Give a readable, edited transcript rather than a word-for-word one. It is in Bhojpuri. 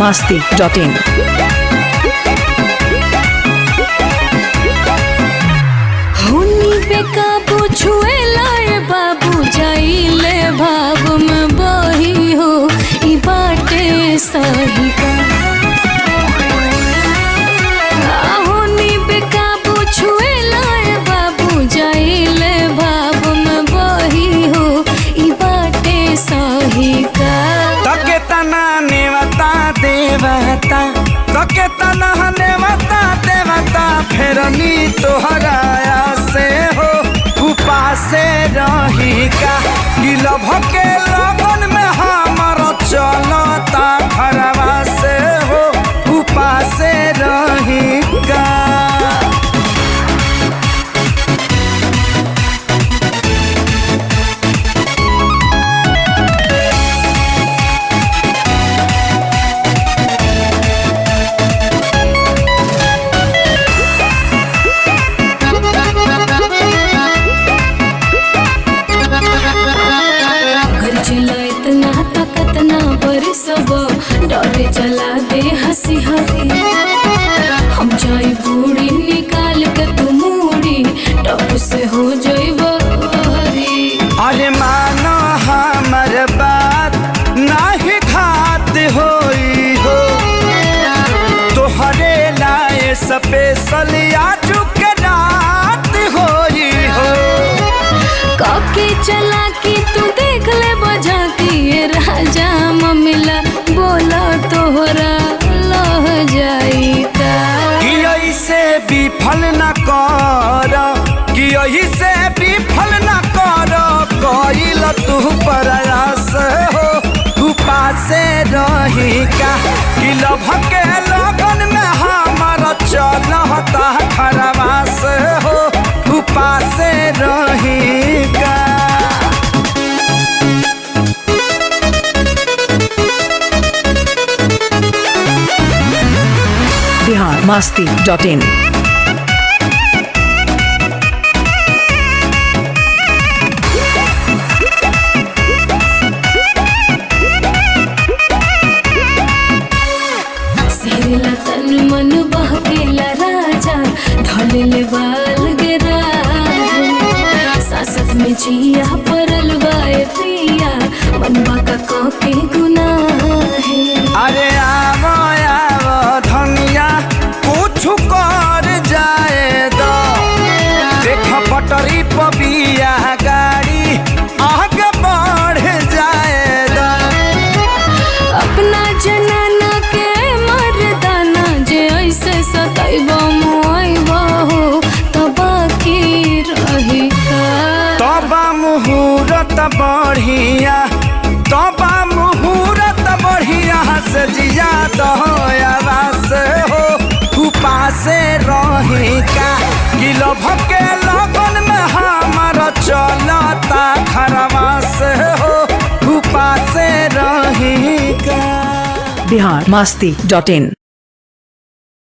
biharmasti.in हुनी पे काबू छुए लाए बाबू जाइले भाव में बही हो ई बाटे सही का हुनी पे काबू छुए लाए बाबू जाइले भाव में बही हो ई बाटे सही का तके तना नेवता देवता तके तना नेवता देवता फेरनी तोहराया से हो उपासे रही का गिलभ के लगन में हमर चलता घरवा से हो उपासे रही का डरे चला दे हंसी हंसी हम जाई बूढ़ी निकाल के तू मूड़ी टप से हो जाइबो हरी। अरे मानो हमर बात नाही घात होई हो तोहरे लाए स्पेशल आजू के रात होई हो काके चला कि तू देख ले बजा कि ये राजा ममिला बोला तोहरा लह जाई का कि ऐसे विफल न कर कि ऐसे विफल न कर कइल तू प्रयास हो उपासे रही का कि लभ के लगन में हमर चलता घरवा से हो उपासे रही का biharmasti.in सेला तन मन बहकेला राजा ढले बाल गिरा सासत में जिया परल बाए पिया मनवा का के गुनाह है। अरे आवो आवो धनिया कुछ कर जाए दो देख पटरी पबिया गाड़ी आगे बढ़ जाए दो अपना जनाना के मर्दाना जे ऐसे सताइबो मुआइबो हो तो बाकी रही का तबा मुहूर्त बढ़िया तबा मुहूर्त बढ़िया से जिया दहयावा से हो उपासे रही का गिलभ के लगन में हमर चलता घरवा से हो उपासे रही का biharmasti.in